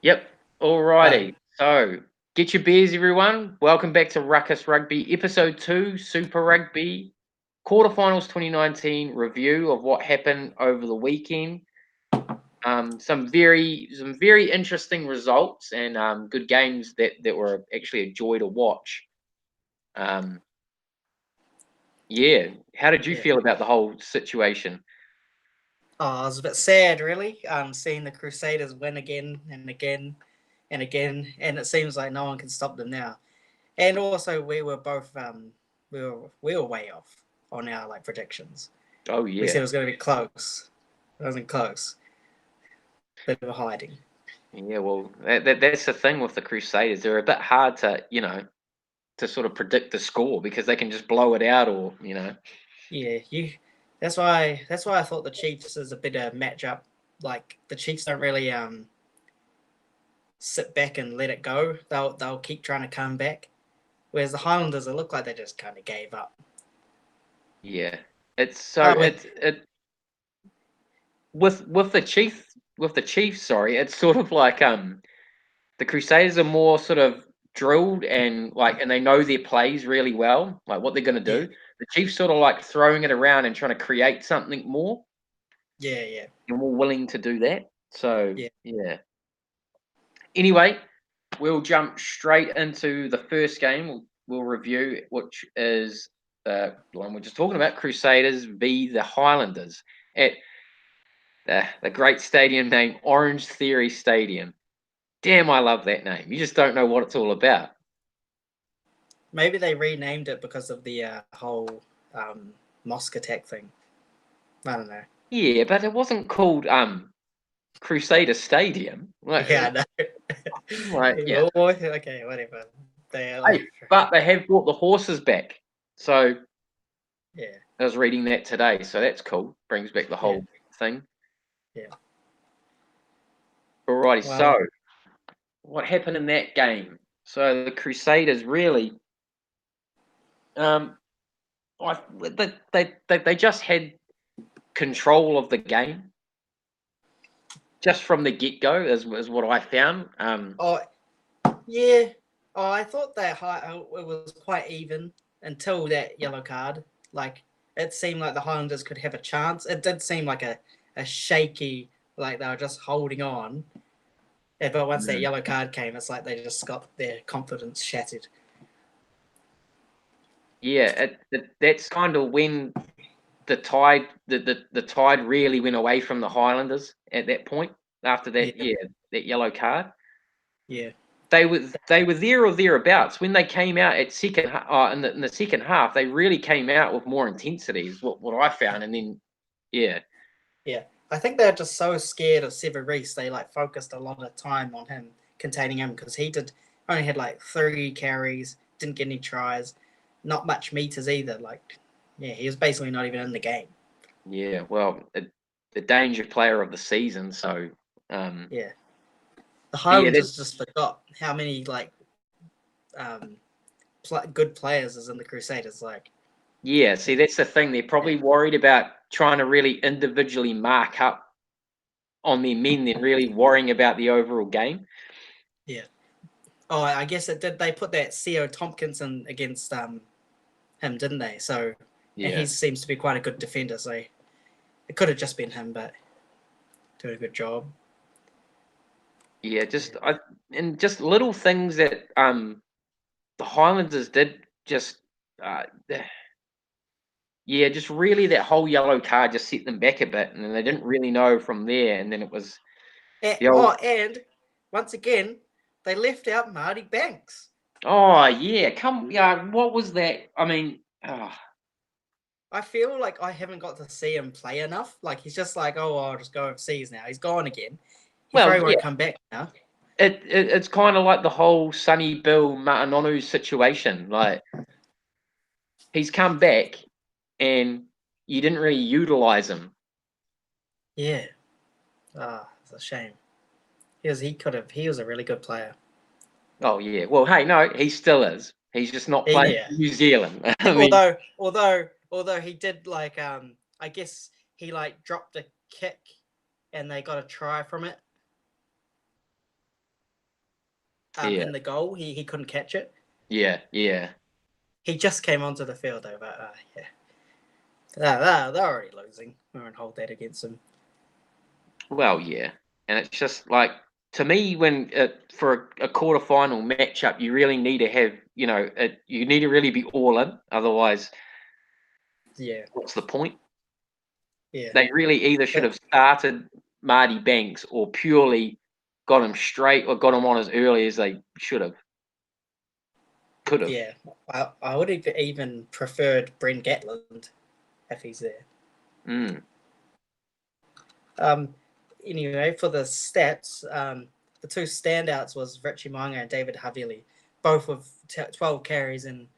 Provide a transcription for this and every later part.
Yep. Right. Alrighty. So get your beers, everyone. Welcome back to Ruckus Rugby, Episode 2, Super Rugby, Quarterfinals 2019 review of what happened over the weekend. Some very interesting results and good games that were actually a joy to watch. Um, yeah. How did you Yeah. feel about the whole situation? Oh, I was a bit sad, really, seeing the Crusaders win again and again and again, and it seems like no one can stop them now. And also, we were both we were way off on our predictions. Oh We said it yeah. was going to be close. It wasn't close. Bit of a hiding. Yeah, well, that's the thing with the Crusaders. They're a bit hard to, to sort of predict the score because they can just blow it out or. Yeah, you. That's why I thought the Chiefs is a better matchup. Like the Chiefs don't really sit back and let it go. They'll keep trying to come back. Whereas the Highlanders, it looked like they just kind of gave up. Yeah. It's so Oh, wait. it with the Chiefs, sorry, it's sort of like the Crusaders are more sort of drilled and they know their plays really well, like what they're gonna Yeah, do. The Chiefs sort of like throwing it around and trying to create something more yeah, yeah, and more willing to do that. So yeah. yeah. Anyway, we'll jump straight into the first game. We'll review, which is the one we're just talking about, Crusaders v the Highlanders at the great stadium named Orange Theory Stadium. Damn, I love that name. You just don't know what it's all about. Maybe they renamed it because of the whole mosque attack thing. I don't know. Yeah, but it wasn't called Crusader Stadium. Yeah, I know. Yeah. Okay, whatever. They Hey, but they have brought the horses back. So yeah, I was reading that today. So that's cool. Brings back the yeah, whole thing. yeah. Alrighty. So Well, what happened in that game? So the Crusaders really, um, they just had control of the game just from the get go, is what I found. oh yeah. Oh, I thought that it was quite even until that yellow card. Like it seemed like the Highlanders could have a chance. It did seem like a shaky, like they were just holding on. Yeah, but once that Mm. yellow card came, it's like they just got their confidence shattered. Yeah, that's kind of when the tide really went away from the Highlanders at that point. After that, Yeah, yeah, that yellow card, yeah, they were there or thereabouts when they came out at in the second half. They really came out with more intensity, is what I found, and then yeah. yeah. I think they're just so scared of Severis. They focused a lot of time on him, containing him, because he did only had 3 carries, didn't get any tries, not much meters either. Yeah, he was basically not even in the game. Yeah, well, the danger player of the season. So, um, Yeah, the but yeah, Highlanders just forgot how many um, good players is in the Crusaders. yeah. See, that's the thing. They're Yeah, probably worried about trying to really individually mark up on their men than really worrying about the overall game. yeah. Oh, I guess it did. They put that Co Tompkinson against him, didn't they? So, and he Yeah, seems to be quite a good defender. So it could have just been him, but doing a good job. yeah. Yeah, Just little things that the Highlanders did just uh, yeah, just really that whole yellow card just set them back a bit, and then they yeah. didn't really know from there. And then it was And, the old and once again, they left out Marty Banks. oh yeah, come yeah. What was that? I mean, I feel like I haven't got to see him play enough. He's just oh, I'll just go overseas now. He's gone again. He well, probably yeah. won't come back now. It's kind of like the whole Sonny Bill Matanonu situation. Like he's come back, and you didn't really utilize him. Yeah. Ah, it's a shame. He could have. He was a really good player. Oh yeah. Well, hey, no, he still is. He's just not playing Yeah. for New Zealand. I mean, Although he did I guess he dropped a kick and they got a try from it. in the goal. He couldn't catch it. Yeah. He just came onto the field though, but yeah. They're already losing. We won't hold that against them. Well, yeah, and it's just like, to me, when for a quarterfinal matchup, you really need to have, you need to really be all in. Otherwise, Yeah. what's the point? Yeah. They really either should have started Marty Banks or purely got him straight or got him on as early as they should have. Could have. Yeah. I would have even preferred Brent Gatland if he's there. Mm. Anyway, for the stats, the two standouts was Richie Mo'unga and David Havili, both with 12 carries, and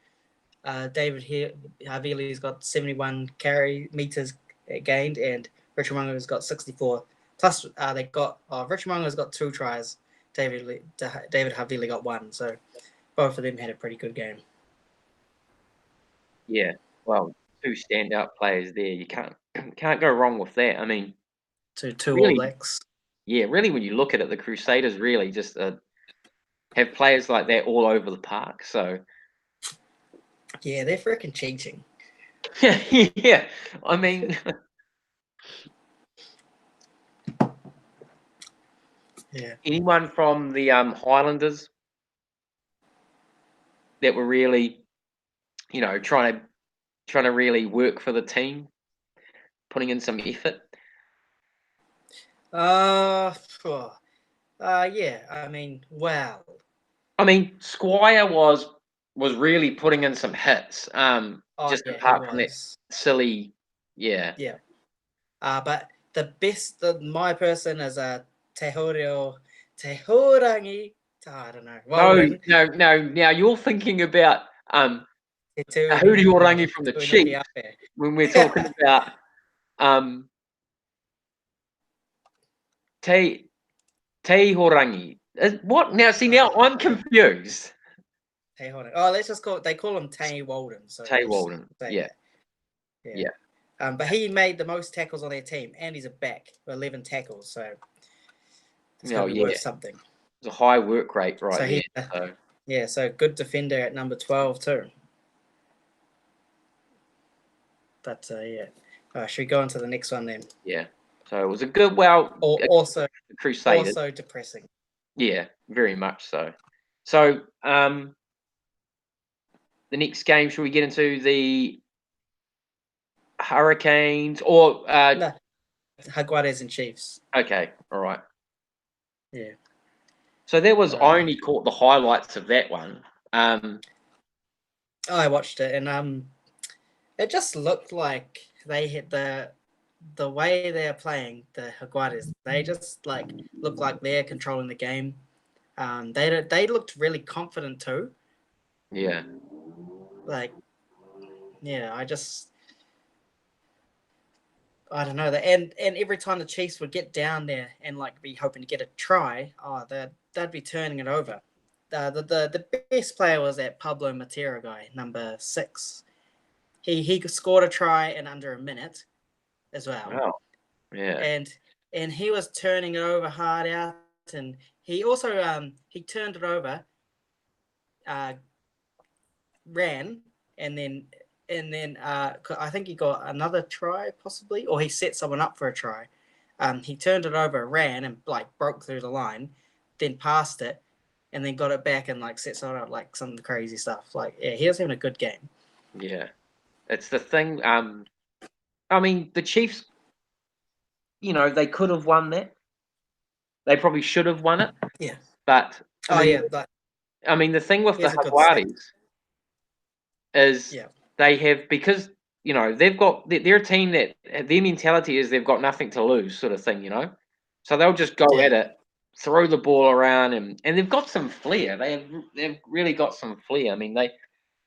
David Havili's got 71 meters gained, and Richie Mo'unga's got 64. Plus, they got Richie Mo'unga's got 2 tries. David Havili got 1, so both of them had a pretty good game. Yeah, well, 2 standout players there. You can't go wrong with that. I mean, Two really, All Blacks. yeah, really, when you look at it, the Crusaders really just have players like that all over the park. So Yeah, they're freaking cheating. yeah, I mean, yeah. Anyone from the Highlanders that were really, trying to really work for the team, putting in some effort. Yeah. I mean, wow. I mean, Squire was really putting in some hits. Just apart from that silly, yeah. Yeah. But the best, my person is a Tehorangi. I don't know. No. Now you're thinking about Hootie Orangi from the Chiefs when we're talking about Te Horangi. What now? See, now I'm confused. Oh, let's just call it. They call him Tay Walden. So Tay Walden. Yeah. But he made the most tackles on their team, and he's a back with 11 tackles. So it's going to be worth something. It's a high work rate right there. Yeah, so good defender at number 12 too. But yeah, should we go on to the next one then? Yeah. So it was a good, the Crusaders. Also depressing. Yeah, very much so. So the next game, should we get into the Hurricanes or no, Jaguares and Chiefs? Okay, all right. Yeah. So there was I only caught the highlights of that one. I watched it, and it just looked like they hit the way they're playing the Jaguares. They just look like they're controlling the game. They looked really confident too. Yeah. I don't know. And every time the Chiefs would get down there and be hoping to get a try, they'd be turning it over. The best player was that Pablo Matera guy, number 6. He scored a try in under a minute as well. Wow. Yeah. And he was turning it over hard out, and he also he turned it over, ran, and then I think he got another try possibly, or he set someone up for a try. He turned it over, ran, and broke through the line, then passed it, and then got it back and set someone up, some crazy stuff. He was having a good game. Yeah, it's the thing. I mean, the Chiefs, they could have won that. They probably should have won it. Yeah. But I mean, the thing with the Jaguares is they have, because they've got they're a team that their mentality is they've got nothing to lose, sort of thing. So they'll just go at it, throw the ball around, and they've got some flair. They've really got some flair. I mean,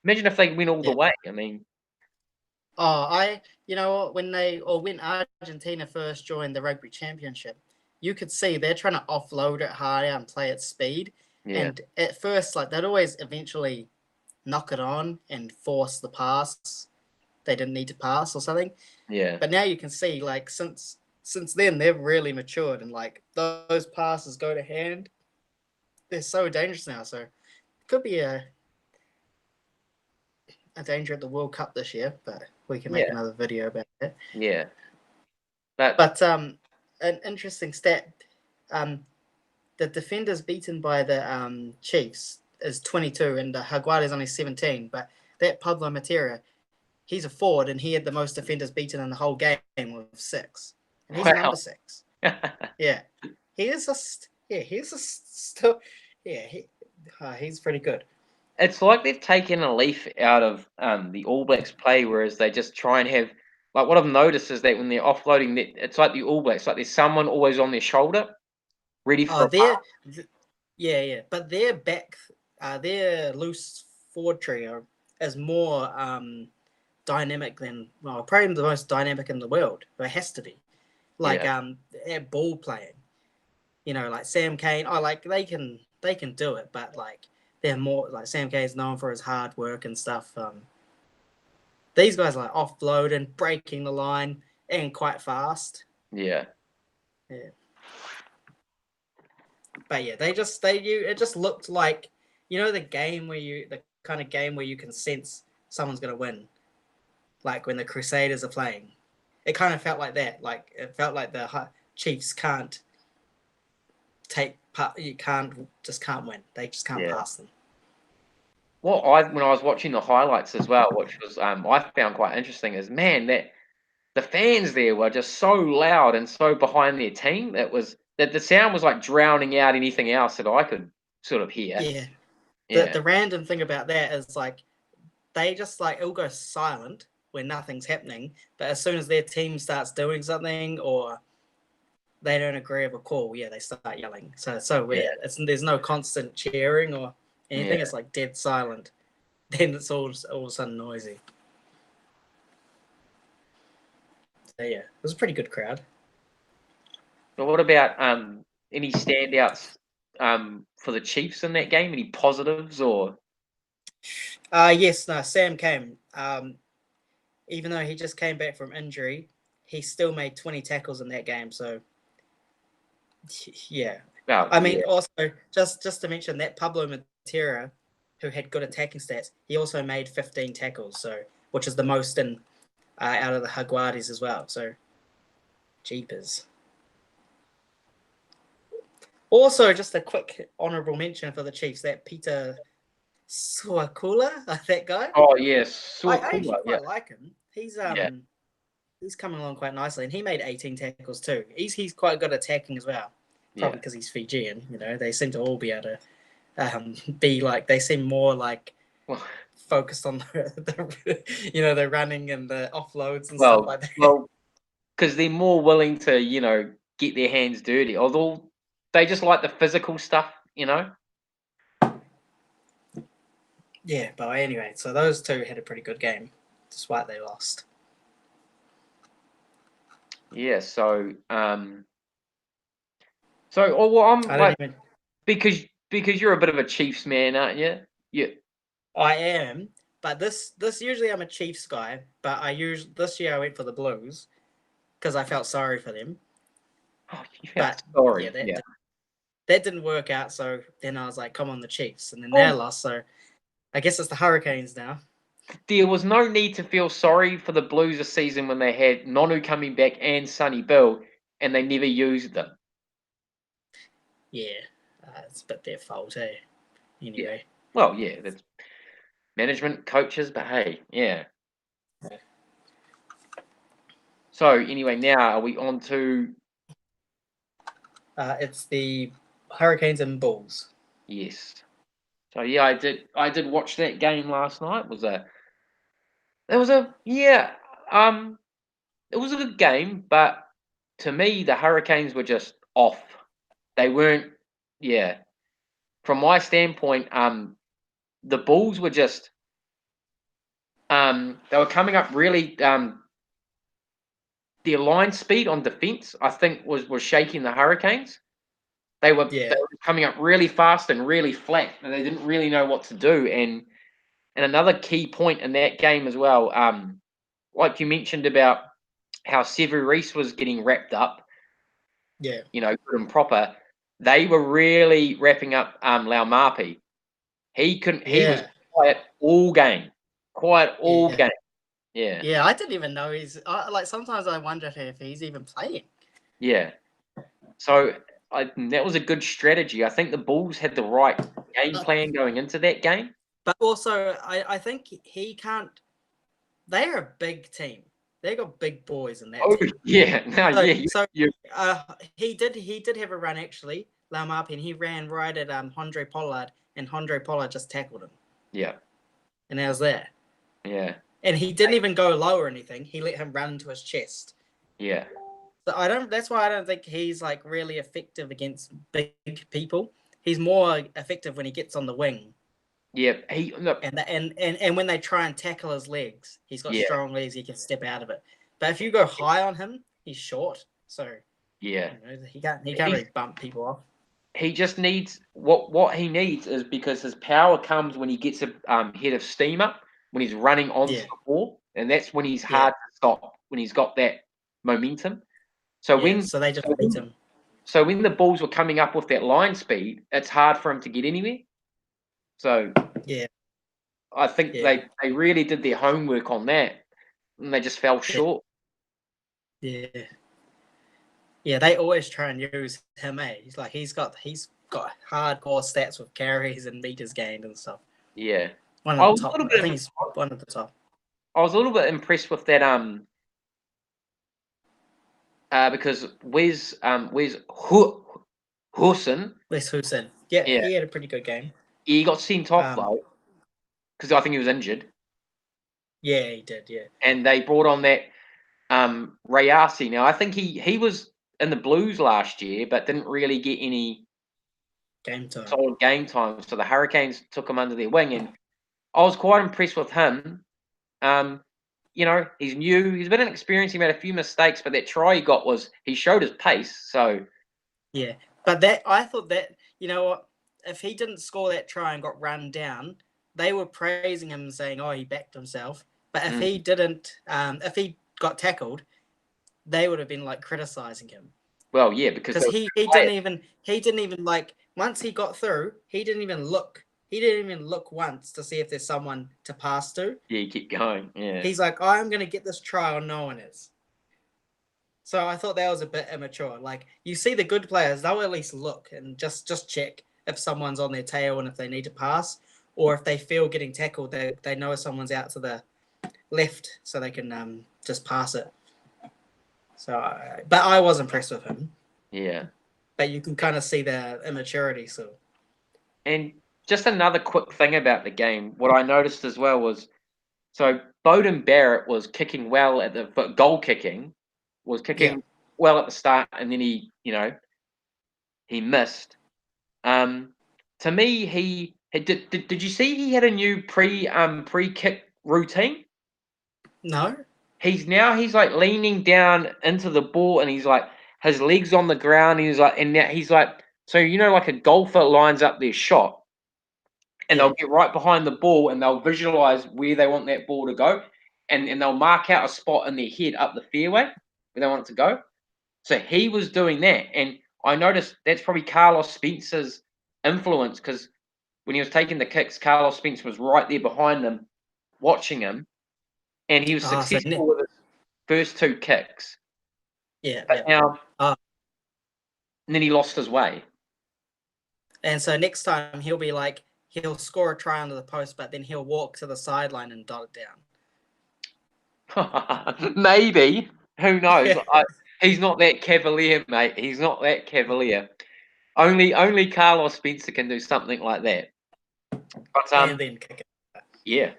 imagine if they win all the way. I mean. When Argentina first joined the Rugby Championship, you could see they're trying to offload it harder and play at speed. Yeah. And at first, they'd always eventually knock it on and force the pass. They didn't need to pass or something. Yeah. But now you can see, since then, they've really matured, and those passes go to hand. they're so dangerous now. So it could be a danger at the World Cup this year, but we can make another video about that. Yeah. But an interesting stat, the defenders beaten by the Chiefs is 22 and the Jaguar is only 17, but that Pablo Matera, he's a forward and he had the most defenders beaten in the whole game with 6. And he's number 6. Yeah. He's just still, he's pretty good. It's like they've taken a leaf out of the All Blacks play, whereas they just try and have, like, what I've noticed is that when they're offloading, it's like the All Blacks, like there's someone always on their shoulder, ready for a pass. Yeah, but their back, their loose forward trio is more dynamic than, well, probably the most dynamic in the world. It has to be, like their ball playing. You know, like Sam Cane. Like they can do it, but like they're more like Sam Cane's known for his hard work and stuff. These guys are like offload and breaking the line and quite fast. Yeah. But yeah, it just looked like, you know, the kind of game where you can sense someone's gonna win, like when the Crusaders are playing. It kind of felt like that. Like it felt like the Chiefs can't take part. You can't win. They just can't pass them. When I was watching the highlights as well, which was I found quite interesting, is that the fans there were just so loud and so behind their team that the sound was like drowning out anything else that I could sort of hear. Yeah. The random thing about that is like they just like it'll go silent when nothing's happening, but as soon as their team starts doing something or they don't agree with a call, they start yelling. So it's so weird. There's no constant cheering or anything. It's like dead silent. Then it's all of a sudden noisy. So yeah, it was a pretty good crowd. But what about any standouts for the Chiefs in that game? Any positives or? Yes, no. Sam came. Even though he just came back from injury, he still made 20 tackles in that game. So yeah. I mean, also just to mention that Pablo Matera, who had good attacking stats, he also made 15 tackles, so which is the most in out of the Jaguares as well. So, jeepers. Also, just a quick honourable mention for the Chiefs, that Peter Suakula, that guy. Oh yes, I actually quite like him. He's coming along quite nicely, and he made 18 tackles too. He's quite good attacking as well. Probably because he's Fijian, they seem to all be able to be like, they seem more like focused on the running and the offloads and stuff like that. Well, because they're more willing to, get their hands dirty, although they just like the physical stuff. Yeah, but anyway, so those two had a pretty good game, despite they lost. Yeah, so I'm like, because you're a bit of a Chiefs man, aren't you? Yeah. I am, but this usually I'm a Chiefs guy, but this year I went for the Blues because I felt sorry for them. Oh, you felt sorry. Yeah, that didn't work out. So then I was like, "Come on, the Chiefs," and then they lost. So I guess it's the Hurricanes now. There was no need to feel sorry for the Blues this season when they had Nonu coming back and Sonny Bill, and they never used them. Yeah, it's a bit their fault, eh? Anyway. Well, yeah, that's management, coaches, but hey, yeah. So anyway, now are we on to? It's the Hurricanes and Bulls. Yes. So yeah, I did watch that game last night. It was a good game, but to me the Hurricanes were just off. They weren't. Yeah. From my standpoint, the Bulls were just. They were coming up really. Their line speed on defense, I think, was shaking the Hurricanes. They were coming up really fast and really flat, and they didn't really know what to do. And another key point in that game as well, like you mentioned about how Sevu Reece was getting wrapped up, Yeah. good and proper. they were really wrapping up Laumapi. He couldn't. He was quiet all game. Quiet all game. Yeah. Yeah, I didn't even know he's like. Sometimes I wonder if he's even playing. Yeah. So that was a good strategy. I think the Bulls had the right game plan going into that game. But also, I think he can't. They're a big team. They got big boys in that team. Yeah, no, so, yeah. So he did have a run actually, Laumapi, and he ran right at Andre Pollard, and Andre Pollard just tackled him. Yeah. And that was there. Yeah. And he didn't even go low or anything. He let him run into his chest. Yeah. So that's why I don't think he's like really effective against big people. He's more effective when he gets on the wing. Yeah, and when they try and tackle his legs, he's got strong legs. He can step out of it. But if you go high on him, he's short. So yeah, he can't really bump people off. He just needs what he needs is because his power comes when he gets a head of steam up when he's running onto the ball, and that's when he's hard to stop when he's got that momentum. So so they just beat him. So when the Bulls were coming up with that line speed, it's hard for him to get anywhere. So I think they really did their homework on that, and they just fell short. Yeah, they always try and use him. He's got hardcore stats with carries and meters gained and stuff. Yeah, one of the top. I think he's one of the top. I was a little bit impressed with that. Because Wes Husson. Yeah, he had a pretty good game. He got sent off though, because I think he was injured. Yeah, he did. Yeah, and they brought on that Rayasi. Now I think he was in the Blues last year, but didn't really get any solid game time. So the Hurricanes took him under their wing, and I was quite impressed with him. He's new. He's a bit inexperienced. He made a few mistakes, but that try he got he showed his pace. So yeah, but I thought that what, if he didn't score that try and got run down, they were praising him and saying, "Oh, he backed himself." But if he didn't, if he got tackled, they would have been like criticizing him. Well, yeah, because he didn't even like once he got through, he didn't even look. He didn't even look once to see if there's someone to pass to. Yeah, you keep going. Yeah. He's like, I'm going to get this try or no one is. So I thought that was a bit immature. Like, you see the good players, they'll at least look and just check if someone's on their tail and if they need to pass. Or if they feel getting tackled, they know someone's out to the left so they can just pass it. So, but I was impressed with him. Yeah. But you can kind of see the immaturity. So. And just another quick thing about the game, what I noticed as well was, so Beauden Barrett was kicking well at the goal kicking, was kicking well at the start, and then he missed. To me, did you see he had a new pre-kick routine? No. He's like leaning down into the ball, and he's like his legs on the ground. He's like, and now he's like, so like a golfer lines up their shot. And they'll get right behind the ball and they'll visualize where they want that ball to go. And they'll mark out a spot in their head up the fairway where they want it to go. So he was doing that. And I noticed that's probably Carlos Spencer's influence, because when he was taking the kicks, Carlos Spencer was right there behind him, watching him. And he was successful with his first two kicks. But now, and then he lost his way. And so next time he'll be like, he'll score a try under the post, but then he'll walk to the sideline and dot it down. Maybe. Who knows? He's not that cavalier, mate. He's not that cavalier. Only Carlos Spencer can do something like that. But and then kick it. Yeah.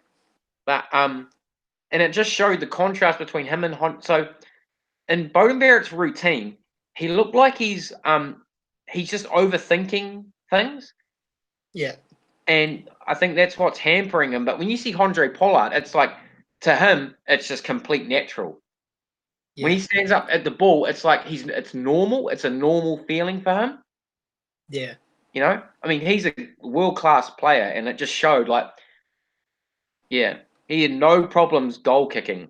But and it just showed the contrast between him and So in Beauden Barrett's routine, he looked like he's just overthinking things. Yeah. And I think that's what's hampering him. But when you see Andre Pollard, it's like, to him, it's just complete natural. Yeah. When he stands up at the ball, it's like it's normal. It's a normal feeling for him. Yeah. I mean, he's a world-class player, and it just showed, like, yeah, he had no problems goal kicking.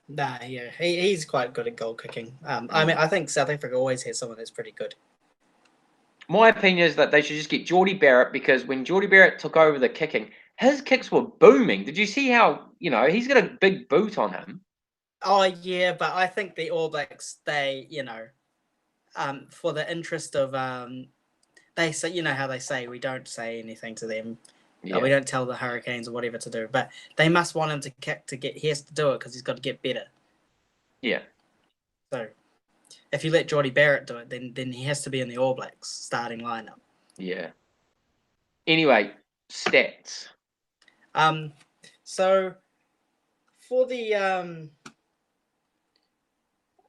Nah, yeah, he's quite good at goal kicking. I mean, I think South Africa always has someone that's pretty good. My opinion is that they should just get Geordie Barrett, because when Geordie Barrett took over the kicking, his kicks were booming. Did you see how, he's got a big boot on him? Oh yeah, but I think the All Blacks, they, for the interest of they say, how they say, we don't say anything to them. Yeah. We don't tell the Hurricanes or whatever to do, but they must want him to kick to get. He has to do it because he's got to get better. Yeah. So if you let Geordie Barrett do it, then he has to be in the All Blacks starting lineup. Yeah. Anyway, stats. So for the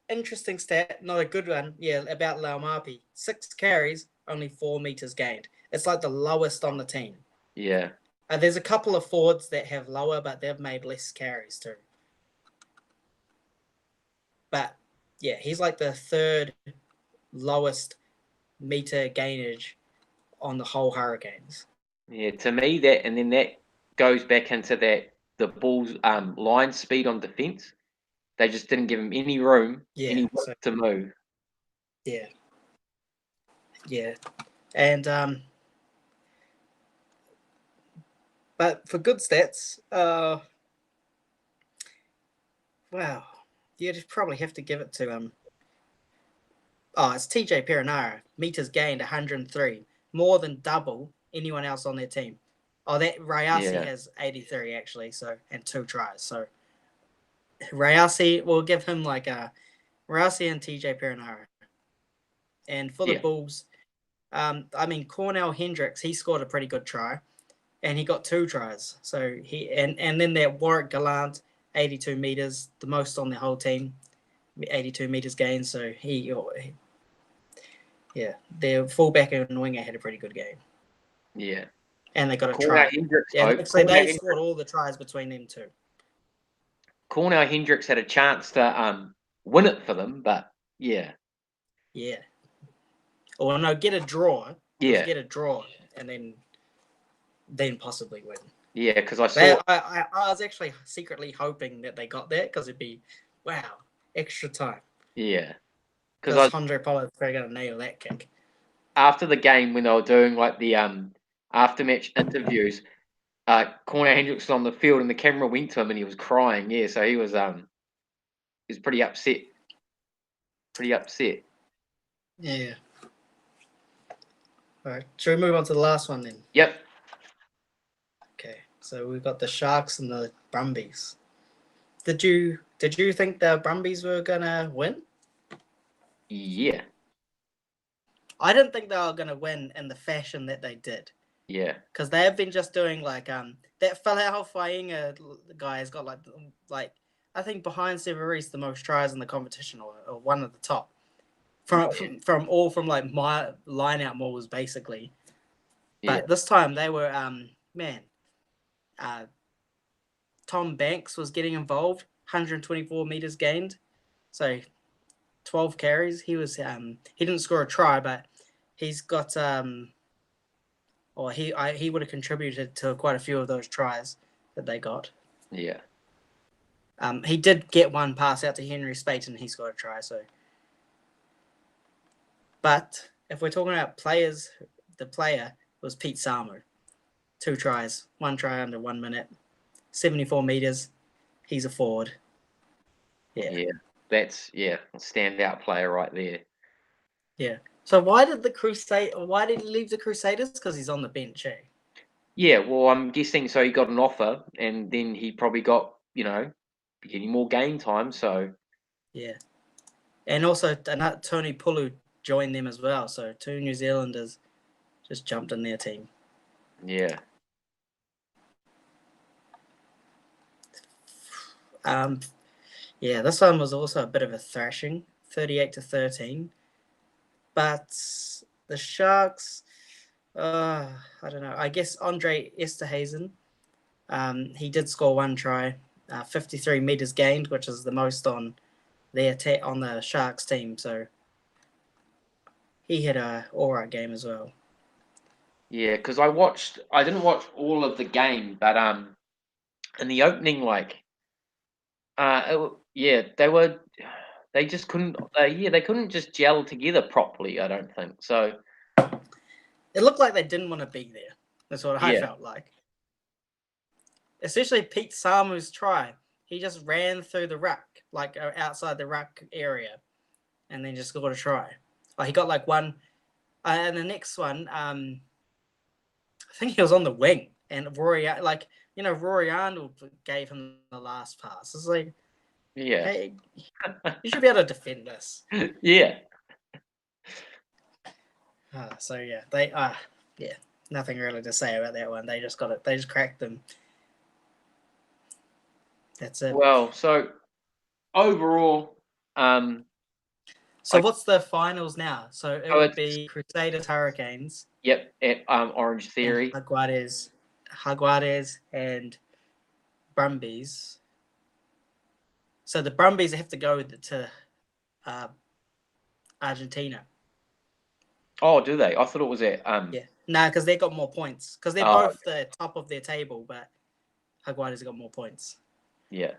interesting stat, not a good one, about Laumapi. 6 carries, only 4 meters gained. It's like the lowest on the team. Yeah. There's a couple of forwards that have lower, but they've made less carries too. But yeah, he's like the 3rd lowest meter gainage on the whole Hurricanes. Yeah, to me that goes back into the Bulls' line speed on defense. They just didn't give him any room, any width to move. Yeah. And but for good stats, wow, you'd probably have to give it to it's TJ Perenara. Meters gained 103, more than double anyone else on their team. Oh, that Rayasi has 83 actually, and 2 tries. So Rayasi, we'll give him like Rayasi and TJ Perenara. And for the Bulls, Cornell Hendricks, he scored a pretty good try, and he got 2 tries. So and then that Warwick Gallant, 82 meters, the most on the whole team, 82 meters gained. So their fullback and winger had a pretty good game. Yeah. And they got a try. So they scored all the tries between them two. Cornell Hendricks had a chance to win it for them, but yeah. Yeah. Or no, get a draw. Yeah. Get a draw and then possibly win. Yeah, because I was actually secretly hoping that they got that, because it'd be, wow, extra time. Yeah. Because Andre Pollard's probably going to nail that kick. After the game, when they were doing like the after-match interviews, Cornell Hendricks was on the field and the camera went to him and he was crying. Yeah, so he was pretty upset. Yeah. All right. Should we move on to the last one then? Yep. Okay. So we've got the Sharks and the Brumbies. Did you think the Brumbies were gonna win? Yeah. I didn't think they were gonna win in the fashion that they did. Yeah. Because they have been just doing like that Falau Fainga guy has got like I think behind Severis the most tries in the competition, or one of the top. From like my line out mauls basically. But this time they were Tom Banks was getting involved, 124 meters gained. So 12 carries. He was he didn't score a try, but he's got he would have contributed to quite a few of those tries that they got. Yeah. He did get one pass out to Henry Spate and he scored a try. So, but if we're talking about players, the player was Pete Samu. 2 tries, 1 try under 1 minute, 74 meters. He's a forward. Yeah. Yeah. That's a standout player right there. Yeah. So why did he leave the Crusaders? Because he's on the bench, eh? Yeah, well, I'm guessing so he got an offer and then he probably got, getting more game time, so. Yeah. And also Tony Pulu joined them as well, so 2 New Zealanders just jumped in their team. Yeah. This one was also a bit of a thrashing, 38-13. But the Sharks, I don't know. I guess Andre Esterhazen, he did score 1 try, 53 meters gained, which is the most on on the Sharks team. So he had a alright game as well. Yeah, because I didn't watch all of the game, but in the opening, they just couldn't, they couldn't just gel together properly. I don't think so. It looked like they didn't want to be there. That's what I felt like. Especially Pete Samu's try. He just ran through the ruck, like outside the ruck area, and then just got a try. Like he got like one, and the next one, I think he was on the wing, and Rory Arnold gave him the last pass. It's like, hey, you should be able to defend this. Yeah. So yeah, nothing really to say about that one. They just got it. They just cracked them. That's it. Well, so overall, so what's the finals now? So it would be Crusaders Hurricanes. Yep, at Orange Theory. Jaguares and Brumbies. So the Brumbies have to go to Argentina. Oh, do they? I thought it was at No, because they got more points. Because they're both the top of their table, but Jaguares got more points. Yeah.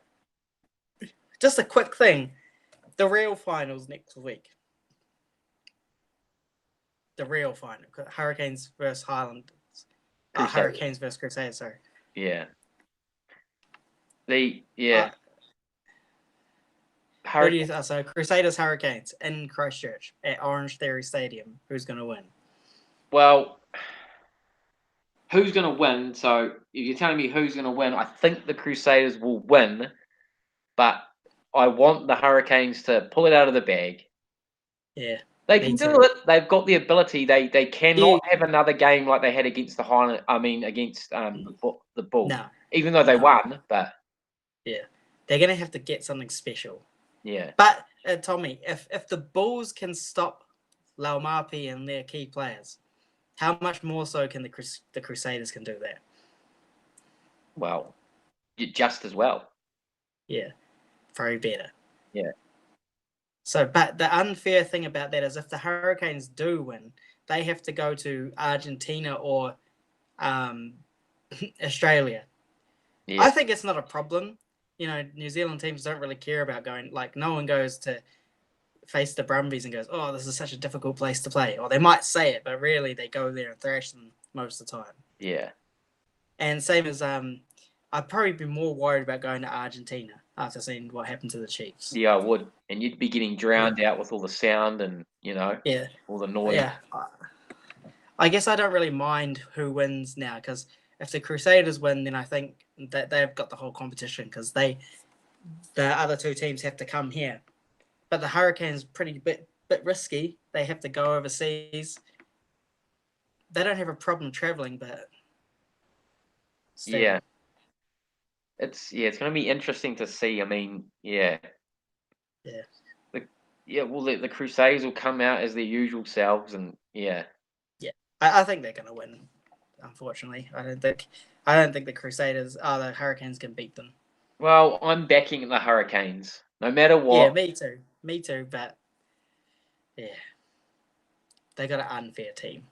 Just a quick thing. The real finals next week. The real final. Hurricanes versus Highlanders. Hurricanes versus Crusaders, sorry. Yeah. So Crusaders Hurricanes in Christchurch at Orange Theory Stadium. Who's going to win? Well, who's going to win? So if you're telling me who's going to win, I think the Crusaders will win, but I want the Hurricanes to pull it out of the bag. Yeah. They can do it. They've got the ability. They cannot have another game like they had against the Highland. I mean, against the Bulls. No. Even though they won, but they're going to have to get something special. Yeah. But Tommy, if the Bulls can stop Laumapi and their key players, how much more so can the Crusaders can do that? Well, just as well. Yeah, very better. Yeah. So, but the unfair thing about that is if the Hurricanes do win, they have to go to Argentina or Australia. Yeah. I think it's not a problem. You know, New Zealand teams don't really care about going. Like, no one goes to face the Brumbies and goes, "Oh, this is such a difficult place to play." Or they might say it, but really they go there and thrash them most of the time. Yeah. And same as I'd probably be more worried about going to Argentina after seeing what happened to the Chiefs. Yeah, I would. And you'd be getting drowned out with all the sound and, all the noise. Yeah. I guess I don't really mind who wins now because if the Crusaders win, then I think that they've got the whole competition because the other two teams have to come here. But the Hurricanes pretty bit risky. They have to go overseas. They don't have a problem traveling, but still. Yeah. It's going to be interesting to see. I mean, yeah. Well, the Crusaders will come out as their usual selves, and yeah. Yeah, I think they're going to win. Unfortunately, I don't think the Crusaders, the Hurricanes can beat them. Well, I'm backing the Hurricanes, no matter what. Yeah, me too. But yeah, they got an unfair team.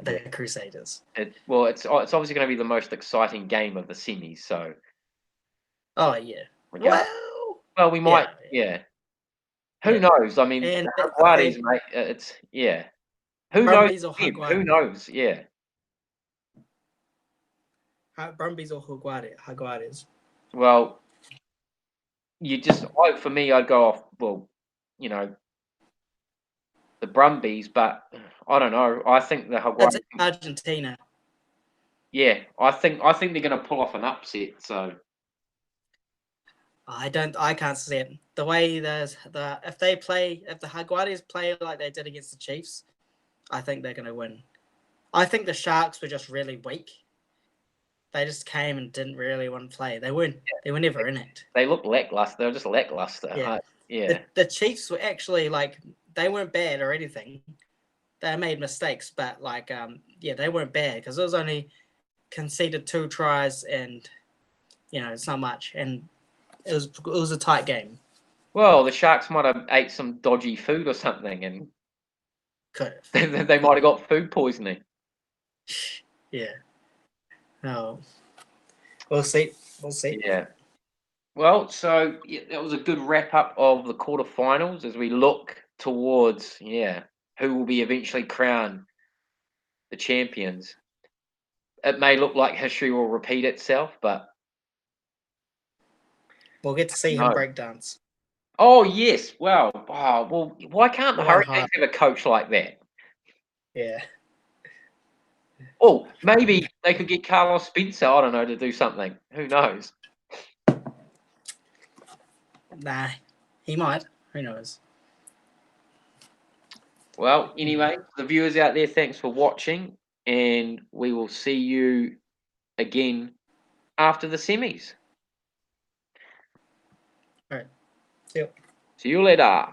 The Crusaders. It's obviously going to be the most exciting game of the semis. So. Oh yeah. Well, we might. Yeah. Who knows? I mean, Jaguares, mate. It's Who Brumbies knows? Or Who knows? Yeah. Brumbies or Jaguares? Well, for me, I'd go off. Well, the Brumbies, but I don't know. I think the Jaguares. It's Argentina. Yeah, I think they're going to pull off an upset. So. I can't see it. The way if the Jaguares play like they did against the Chiefs, I think they're going to win. I think the Sharks were just really weak. They just came and didn't really want to play. They weren't. They were never in it. They looked lackluster. They were just lackluster. Yeah. The Chiefs were actually they weren't bad or anything. They made mistakes, but they weren't bad because it was only conceded 2 tries and it's not much and. It was a tight game. Well, the Sharks might have ate some dodgy food or something, and could have. They might have got food poisoning. Yeah. No. We'll see. Yeah. Well, so that was a good wrap up of the quarterfinals as we look towards who will be eventually crowned the champions. It may look like history will repeat itself, but we'll get to see him breakdance. Oh yes, well, why can't the One Hurricanes high. have a coach like that? Yeah. Oh, maybe they could get Carlos Spencer, I don't know, to do something. Who knows? Nah, he might. Who knows? Well, anyway, the viewers out there, thanks for watching, and we will see you again after the semis. All right. See you. See you later.